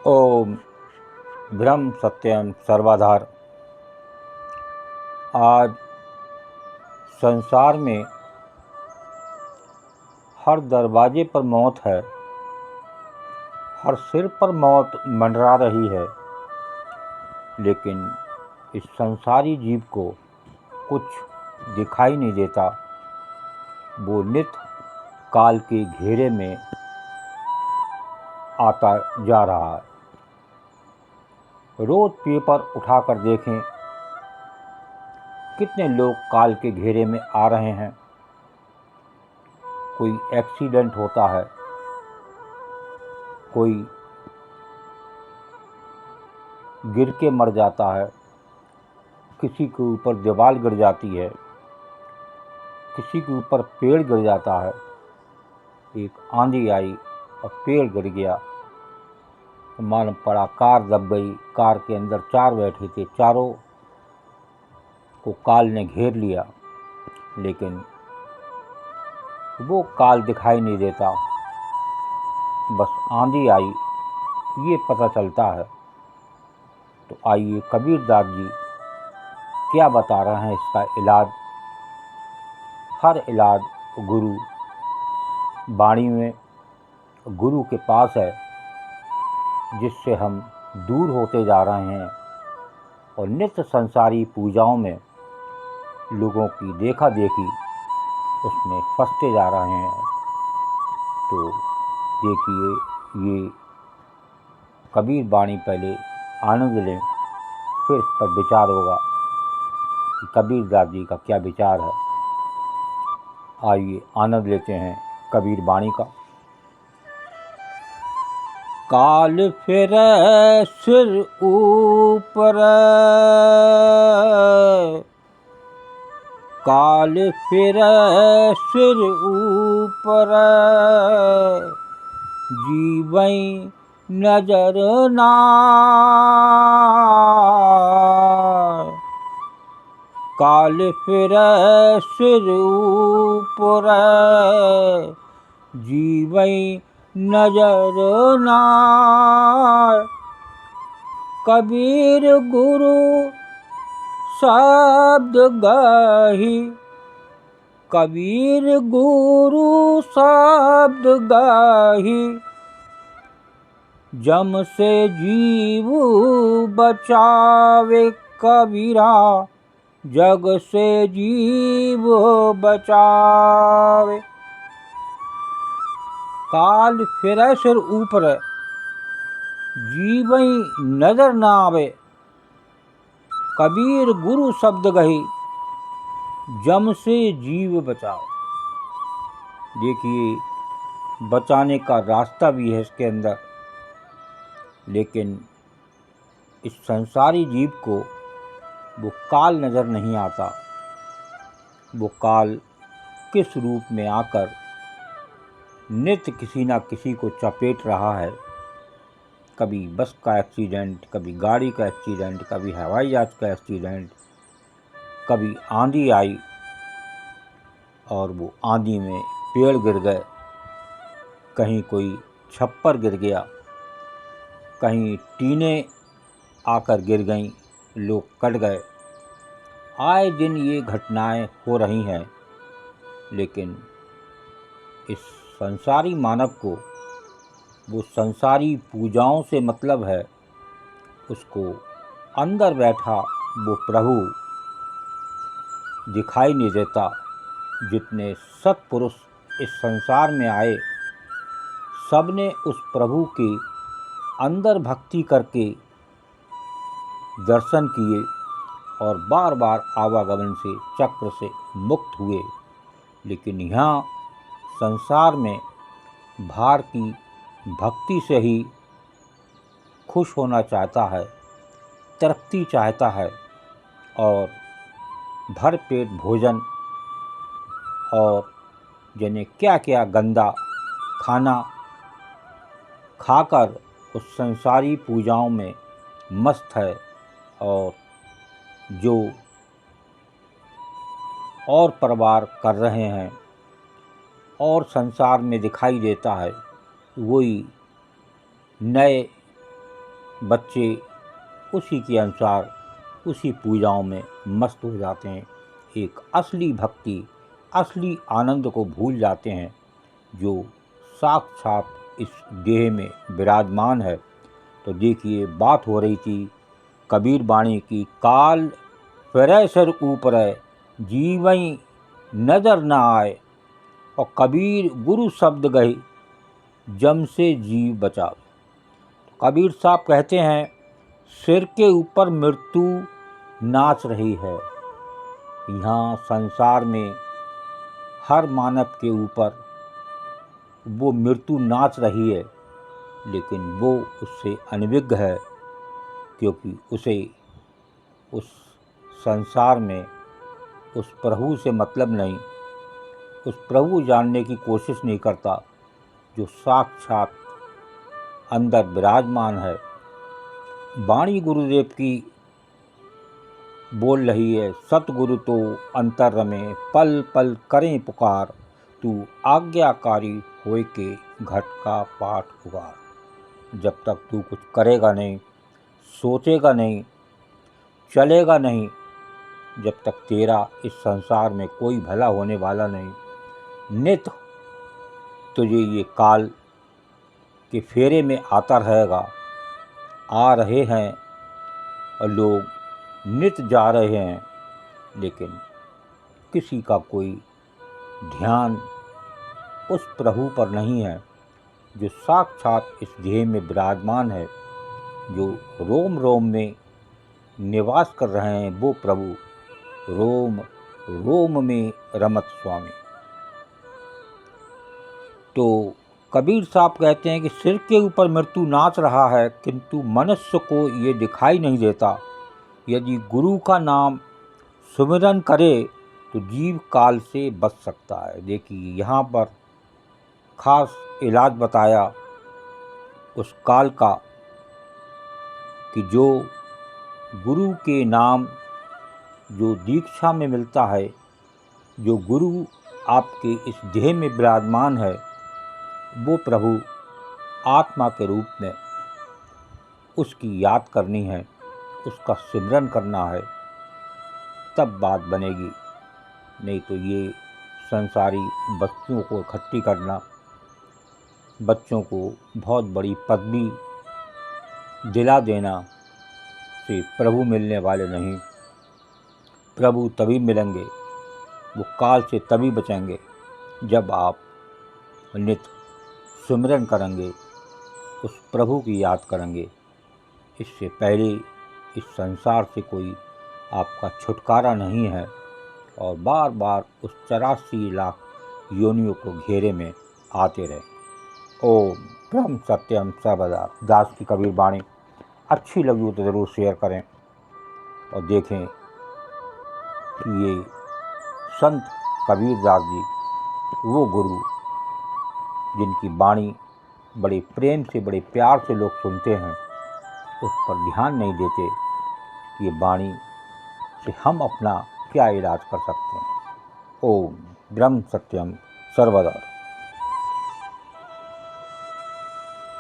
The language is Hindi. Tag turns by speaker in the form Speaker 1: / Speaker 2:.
Speaker 1: ओम ब्रह्म सत्यम सर्वाधार। आज संसार में हर दरवाजे पर मौत है, हर सिर पर मौत मंडरा रही है, लेकिन इस संसारी जीव को कुछ दिखाई नहीं देता। वो नित्य काल के घेरे में आता जा रहा है। रोज पेपर उठाकर देखें, कितने लोग काल के घेरे में आ रहे हैं। कोई एक्सीडेंट होता है, कोई गिर के मर जाता है, किसी के ऊपर दीवार गिर जाती है, किसी के ऊपर पेड़ गिर जाता है। एक आंधी आई और पेड़ गिर गया तो मालूम पड़ा कार दब गई। कार के अंदर 4 बैठे थे, चारों को काल ने घेर लिया, लेकिन वो काल दिखाई नहीं देता। बस आंधी आई ये पता चलता है। तो आइए कबीरदास जी क्या बता रहे हैं इसका इलाज। हर इलाज गुरु वाणी में, गुरु के पास है, जिससे हम दूर होते जा रहे हैं और नित्य संसारी पूजाओं में लोगों की देखा देखी उसमें फंसते जा रहे हैं। तो देखिए, ये कबीर वाणी पहले आनंद लें, फिर इस पर विचार होगा कि कबीरदास जी का क्या विचार है। आइए आनंद लेते हैं कबीर वाणी का। काल फिरै सिर ऊपर, काल फिरै सिर ऊपर, जीवै नजर नाय। काल फिरै सिर ऊपर, जीवै नजर नाय। कबीर गुरु शब्द गाही, कबीर गुरु शब्द गाही, जम से जीव बचावे। कबीरा जग से जीव बचावे। काल फिरै सिर ऊपर, जीवै नजर न आवे। कबीर गुरु शब्द गही, जम से जीव बचाओ। देखिए, बचाने का रास्ता भी है इसके अंदर, लेकिन इस संसारी जीव को वो काल नज़र नहीं आता। वो काल किस रूप में आकर नित्य किसी ना किसी को चपेट रहा है। कभी बस का एक्सीडेंट, कभी गाड़ी का एक्सीडेंट, कभी हवाई जहाज का एक्सीडेंट, कभी आंधी आई और वो आंधी में पेड़ गिर गए, कहीं कोई छप्पर गिर गया, कहीं टीने आकर गिर गईं, लोग कट गए। आए दिन ये घटनाएं हो रही हैं, लेकिन इस संसारी मानव को वो संसारी पूजाओं से मतलब है। उसको अंदर बैठा वो प्रभु दिखाई नहीं देता। जितने सत्पुरुष इस संसार में आए, सबने उस प्रभु के अंदर भक्ति करके दर्शन किए और बार बार आवागमन से, चक्र से मुक्त हुए। लेकिन यहाँ संसार में भार की भक्ति से ही खुश होना चाहता है, तृप्ति चाहता है और भर पेट भोजन और जिन्हें क्या क्या गंदा खाना खाकर उस संसारी पूजाओं में मस्त है। और जो और परवार कर रहे हैं और संसार में दिखाई देता है, वही नए बच्चे उसी के अनुसार उसी पूजाओं में मस्त हो जाते हैं, एक असली भक्ति, असली आनंद को भूल जाते हैं जो साक्षात इस देह में विराजमान है। तो देखिए, बात हो रही थी कबीर बाणी की, काल फिरै सिर ऊपरै जीवई नजर न आए, और कबीर गुरु शब्द गए जम से जीव बचाओ। कबीर साहब कहते हैं, सिर के ऊपर मृत्यु नाच रही है। यहाँ संसार में हर मानव के ऊपर वो मृत्यु नाच रही है, लेकिन वो उससे अनभिज्ञ है, क्योंकि उसे उस संसार में उस प्रभु से मतलब नहीं, उस प्रभु जानने की कोशिश नहीं करता जो साक्षात अंदर विराजमान है। वाणी गुरुदेव की बोल रही है, सतगुरु तो अंतर रमे पल पल करें पुकार, तू आज्ञाकारी होय के घट का पाठ उगार। जब तक तू कुछ करेगा नहीं, सोचेगा नहीं, चलेगा नहीं, जब तक तेरा इस संसार में कोई भला होने वाला नहीं। नित तुझे ये काल के फेरे में आता रहेगा। आ रहे हैं और लोग नित जा रहे हैं, लेकिन किसी का कोई ध्यान उस प्रभु पर नहीं है जो साक्षात इस देह में विराजमान है, जो रोम रोम में निवास कर रहे हैं। वो प्रभु रोम रोम में रमत स्वामी। तो कबीर साहब कहते हैं कि सिर के ऊपर मृत्यु नाच रहा है, किंतु मनुष्य को ये दिखाई नहीं देता। यदि गुरु का नाम सुमिरन करे तो जीव काल से बच सकता है। देखिए, यहाँ पर खास इलाज बताया उस काल का कि जो गुरु के नाम जो दीक्षा में मिलता है, जो गुरु आपके इस देह में विराजमान है, वो प्रभु आत्मा के रूप में उसकी याद करनी है, उसका सिमरन करना है, तब बात बनेगी। नहीं तो ये संसारी बच्चों को इकट्ठी करना, बच्चों को बहुत बड़ी पदवी दिला देना से प्रभु मिलने वाले नहीं। प्रभु तभी मिलेंगे, वो काल से तभी बचेंगे जब आप नित सिमरन करेंगे, उस प्रभु की याद करेंगे। इससे पहले इस संसार से कोई आपका छुटकारा नहीं है, और बार बार उस 84 लाख योनियों को घेरे में आते रहे। ओम ब्रह्म सत्यम सर्वदा। दास की कबीर बाणी अच्छी लगी हो तो ज़रूर शेयर करें और देखें कि ये संत कबीर दास जी, वो गुरु जिनकी बाणी बड़े प्रेम से, बड़े प्यार से लोग सुनते हैं, उस पर ध्यान नहीं देते। ये बाणी से हम अपना क्या इलाज कर सकते हैं। ओम ब्रह्म सत्यम सर्वदा।